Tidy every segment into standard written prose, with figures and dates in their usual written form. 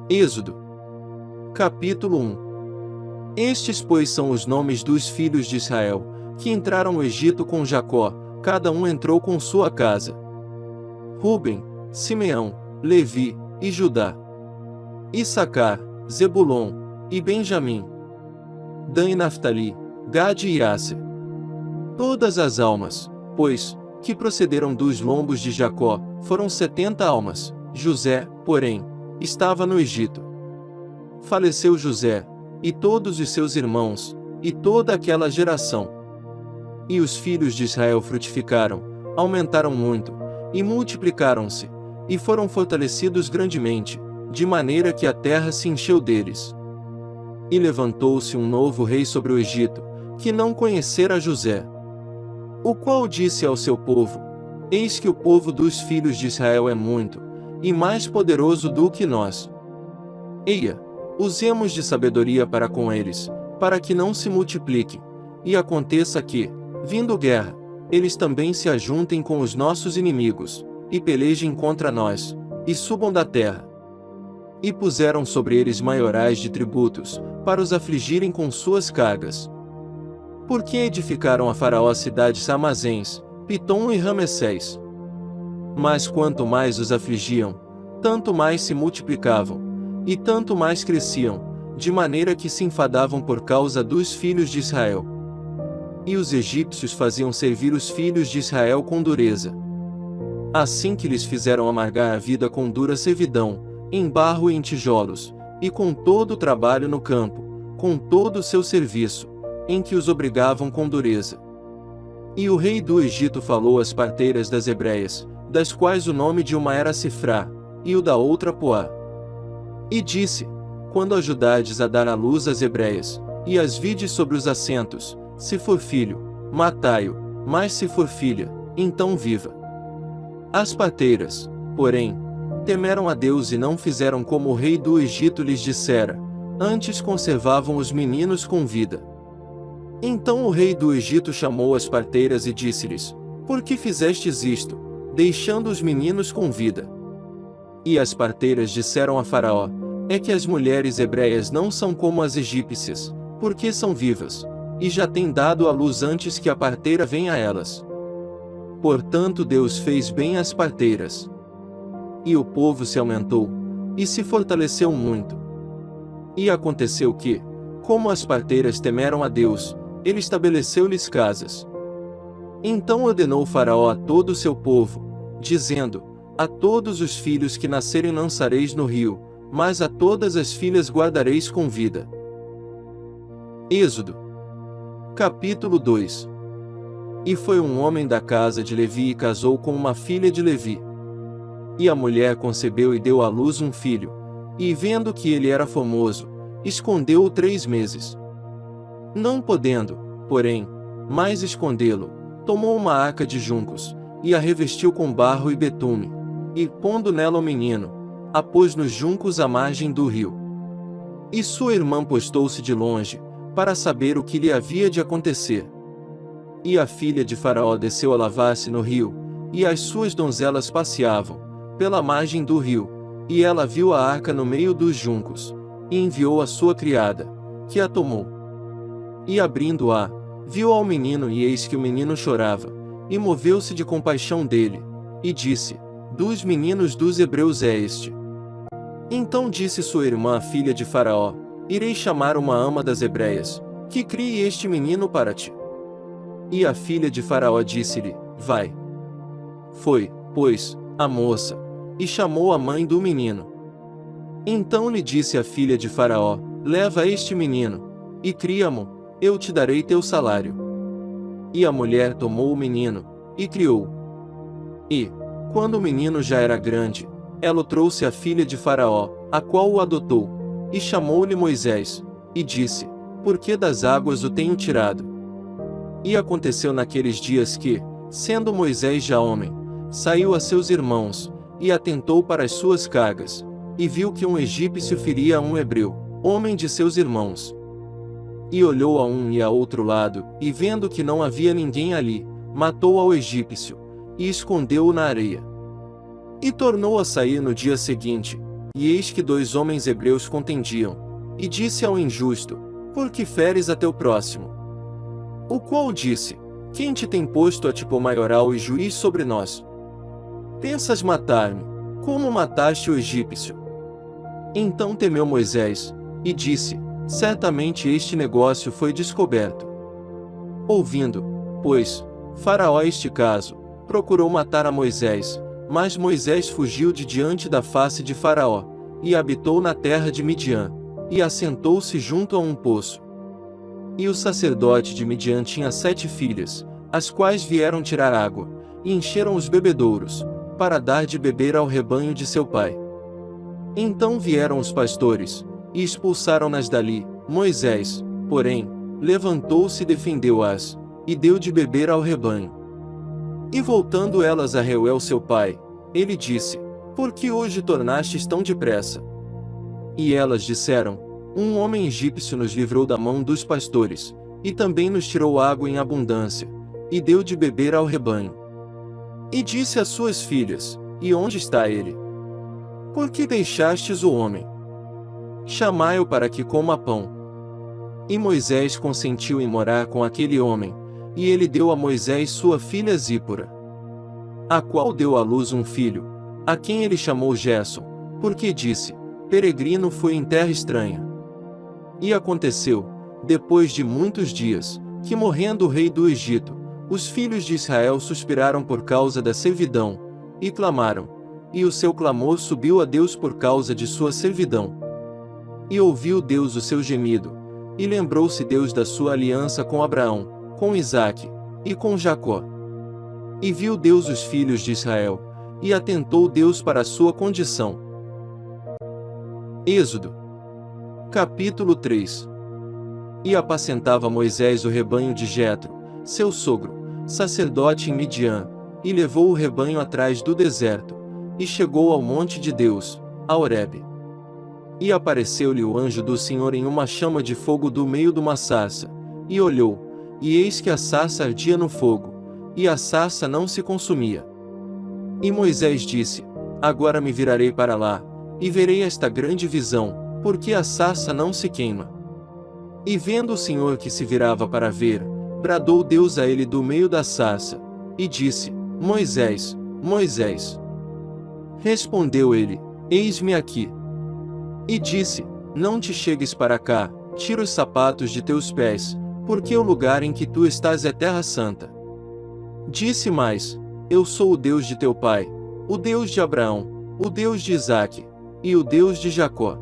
Êxodo. Capítulo 1. Estes, pois, são os nomes dos filhos de Israel, que entraram no Egito com Jacó, cada um entrou com sua casa: Rúben, Simeão, Levi, e Judá; Issacar, Zebulon, e Benjamim; Dan e Naftali, Gade e Asser. Todas as almas, pois, que procederam dos lombos de Jacó, foram 70 almas. José, porém, estava no Egito. Faleceu José, e todos os seus irmãos, e toda aquela geração. E os filhos de Israel frutificaram, aumentaram muito, e multiplicaram-se, e foram fortalecidos grandemente, de maneira que a terra se encheu deles. E levantou-se um novo rei sobre o Egito, que não conhecera José. O qual disse ao seu povo: Eis que o povo dos filhos de Israel é muito, e mais poderoso do que nós. Eia, usemos de sabedoria para com eles, para que não se multipliquem, e aconteça que, vindo guerra, eles também se ajuntem com os nossos inimigos, e pelejem contra nós, e subam da terra. E puseram sobre eles maiorais de tributos, para os afligirem com suas cargas. Porque edificaram a Faraó cidades armazéns, Pitom e Ramessés. Mas quanto mais os afligiam, tanto mais se multiplicavam, e tanto mais cresciam, de maneira que se enfadavam por causa dos filhos de Israel. E os egípcios faziam servir os filhos de Israel com dureza. Assim que lhes fizeram amargar a vida com dura servidão, em barro e em tijolos, e com todo o trabalho no campo, com todo o seu serviço, em que os obrigavam com dureza. E o rei do Egito falou às parteiras das hebreias, das quais o nome de uma era Sifrá, e o da outra Poá. E disse: Quando ajudardes a dar à luz as hebreias, e as vides sobre os assentos, se for filho, matai-o, mas se for filha, então viva. As parteiras, porém, temeram a Deus e não fizeram como o rei do Egito lhes dissera, antes conservavam os meninos com vida. Então o rei do Egito chamou as parteiras e disse-lhes: Por que fizestes isto, deixando os meninos com vida? E as parteiras disseram a Faraó: É que as mulheres hebreias não são como as egípcias, porque são vivas, e já têm dado à luz antes que a parteira venha a elas. Portanto Deus fez bem às parteiras. E o povo se aumentou, e se fortaleceu muito. E aconteceu que, como as parteiras temeram a Deus, ele estabeleceu-lhes casas. Então ordenou Faraó a todo o seu povo, dizendo: A todos os filhos que nascerem lançareis no rio, mas a todas as filhas guardareis com vida. Êxodo. Capítulo 2. E foi um homem da casa de Levi e casou com uma filha de Levi. E a mulher concebeu e deu à luz um filho, e vendo que ele era formoso, escondeu-o 3 meses. Não podendo, porém, mais escondê-lo, tomou uma arca de juncos, e a revestiu com barro e betume, e, pondo nela o menino, a pôs nos juncos à margem do rio. E sua irmã postou-se de longe, para saber o que lhe havia de acontecer. E a filha de Faraó desceu a lavar-se no rio, e as suas donzelas passeavam, pela margem do rio, e ela viu a arca no meio dos juncos, e enviou a sua criada, que a tomou. E abrindo-a, viu ao menino e eis que o menino chorava, e moveu-se de compaixão dele, e disse: Dos meninos dos hebreus é este. Então disse sua irmã, a filha de Faraó: Irei chamar uma ama das hebreias, que crie este menino para ti. E a filha de Faraó disse-lhe: Vai. Foi, pois, a moça, e chamou a mãe do menino. Então lhe disse a filha de Faraó: Leva este menino, e cria-mo, eu te darei teu salário. E a mulher tomou o menino, e criou. E, quando o menino já era grande, ela trouxe a filha de Faraó, a qual o adotou, e chamou-lhe Moisés, e disse: Por que das águas o tenho tirado? E aconteceu naqueles dias que, sendo Moisés já homem, saiu a seus irmãos, e atentou para as suas cargas, e viu que um egípcio feria a um hebreu, homem de seus irmãos. E olhou a um e a outro lado, e vendo que não havia ninguém ali, matou ao egípcio, e escondeu-o na areia. E tornou a sair no dia seguinte, E eis que 2 homens hebreus contendiam. E disse ao injusto: Por que feres a teu próximo? O qual disse: Quem te tem posto a tipo maioral e juiz sobre nós? Pensas matar-me, como mataste o egípcio? Então temeu Moisés, e disse: Certamente este negócio foi descoberto. Ouvindo, pois, Faraó este caso, procurou matar a Moisés, mas Moisés fugiu de diante da face de Faraó, e habitou na terra de Midian, e assentou-se junto a um poço. E o sacerdote de Midian tinha 7 filhas, as quais vieram tirar água, e encheram os bebedouros, para dar de beber ao rebanho de seu pai. Então vieram os pastores, e expulsaram-nas dali. Moisés, porém, levantou-se e defendeu-as, e deu de beber ao rebanho. E voltando elas a Reuel seu pai, ele disse: Por que hoje tornastes tão depressa? E elas disseram: Um homem egípcio nos livrou da mão dos pastores, e também nos tirou água em abundância, e deu de beber ao rebanho. E disse às suas filhas: E onde está ele? Por que deixastes o homem? Chamai-o para que coma pão. E Moisés consentiu em morar com aquele homem, e ele deu a Moisés sua filha Zípora, a qual deu à luz um filho, a quem ele chamou Gerson, porque disse: Peregrino foi em terra estranha. E aconteceu, depois de muitos dias, que morrendo o rei do Egito, os filhos de Israel suspiraram por causa da servidão, e clamaram, e o seu clamor subiu a Deus por causa de sua servidão. E ouviu Deus o seu gemido, e lembrou-se Deus da sua aliança com Abraão, com Isaque, e com Jacó. E viu Deus os filhos de Israel, e atentou Deus para a sua condição. Êxodo. Capítulo 3. E apacentava Moisés o rebanho de Jetro, seu sogro, sacerdote em Midian, e levou o rebanho atrás do deserto, e chegou ao monte de Deus, a Horebe. E apareceu-lhe o anjo do Senhor em uma chama de fogo do meio de uma sarça, e olhou, e eis que a sarça ardia no fogo, e a sarça não se consumia. E Moisés disse: Agora me virarei para lá, e verei esta grande visão, porque a sarça não se queima. E vendo o Senhor que se virava para ver, bradou Deus a ele do meio da sarça, e disse: Moisés, Moisés. Respondeu ele: Eis-me aqui. E disse: Não te chegues para cá, tira os sapatos de teus pés, porque o lugar em que tu estás é terra santa. Disse mais: Eu sou o Deus de teu pai, o Deus de Abraão, o Deus de Isaque, e o Deus de Jacó.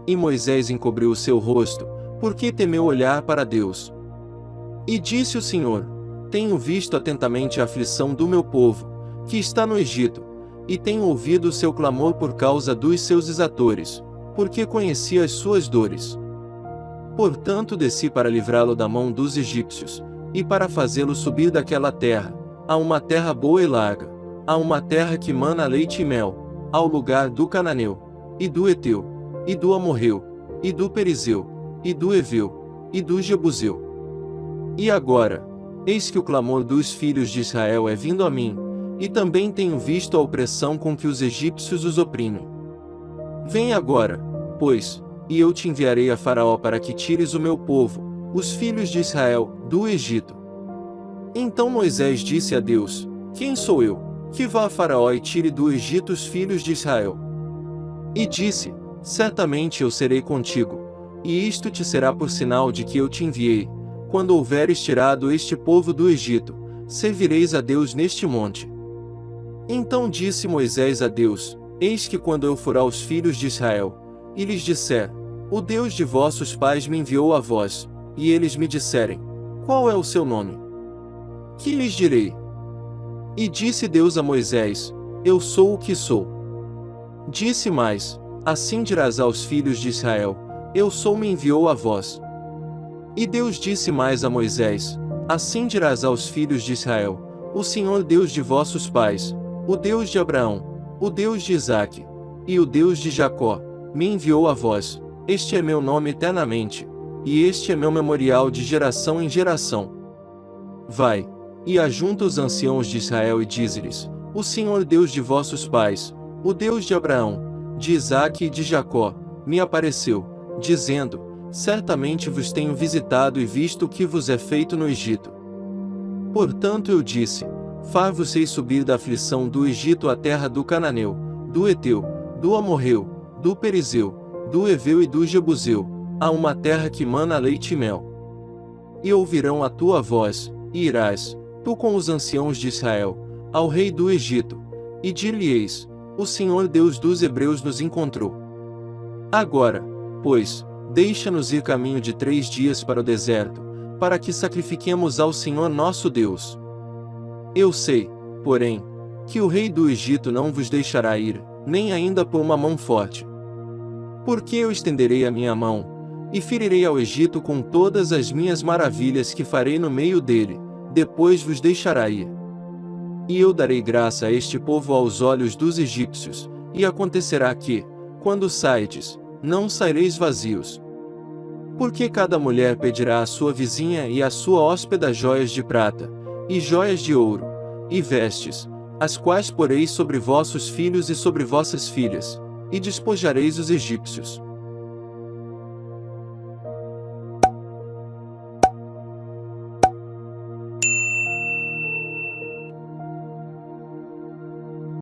E Moisés encobriu o seu rosto, porque temeu olhar para Deus. E disse o Senhor: Tenho visto atentamente a aflição do meu povo, que está no Egito, e tenho ouvido o seu clamor por causa dos seus exatores, porque conheci as suas dores. Portanto desci para livrá-lo da mão dos egípcios, e para fazê-lo subir daquela terra, a uma terra boa e larga, a uma terra que mana leite e mel, ao lugar do Cananeu, e do Eteu, e do Amorreu, e do Perizeu, e do Eveu, e do Jebuseu. E agora, eis que o clamor dos filhos de Israel é vindo a mim, e também tenho visto a opressão com que os egípcios os oprimem. Vem agora, pois, e eu te enviarei a Faraó para que tires o meu povo, os filhos de Israel, do Egito. Então Moisés disse a Deus: Quem sou eu, que vá a Faraó e tire do Egito os filhos de Israel? E disse: Certamente eu serei contigo, e isto te será por sinal de que eu te enviei. Quando houveres tirado este povo do Egito, servireis a Deus neste monte. Então disse Moisés a Deus: Eis que quando eu for aos filhos de Israel, e lhes disser: O Deus de vossos pais me enviou a vós, e eles me disserem: Qual é o seu nome? Que lhes direi? E disse Deus a Moisés: Eu sou o que sou. Disse mais: Assim dirás aos filhos de Israel: Eu sou me enviou a vós. E Deus disse mais a Moisés: Assim dirás aos filhos de Israel: O Senhor Deus de vossos pais, o Deus de Abraão, o Deus de Isaque, e o Deus de Jacó, me enviou a vós. Este é meu nome eternamente, e este é meu memorial de geração em geração. Vai, e ajunta os anciãos de Israel e dize-lhes: O Senhor Deus de vossos pais, o Deus de Abraão, de Isaque e de Jacó, me apareceu, dizendo: certamente vos tenho visitado e visto o que vos é feito no Egito. Portanto eu disse: far-vos-ei subir da aflição do Egito à terra do Cananeu, do Heteu, do Amorreu, do Perizeu, do Heveu e do Jebuseu, a uma terra que mana leite e mel. E ouvirão a tua voz, e irás, tu com os anciãos de Israel, ao rei do Egito, e dir-lhe-eis: o Senhor Deus dos Hebreus nos encontrou. Agora, pois, deixa-nos ir caminho de 3 dias para o deserto, para que sacrifiquemos ao Senhor nosso Deus. Eu sei, porém, que o rei do Egito não vos deixará ir, nem ainda por uma mão forte. Porque eu estenderei a minha mão, e ferirei ao Egito com todas as minhas maravilhas que farei no meio dele, depois vos deixará ir. E eu darei graça a este povo aos olhos dos egípcios, e acontecerá que, quando saides, não saireis vazios. Porque cada mulher pedirá à sua vizinha e à sua hóspeda joias de prata, e joias de ouro, e vestes, as quais poreis sobre vossos filhos e sobre vossas filhas, e despojareis os egípcios.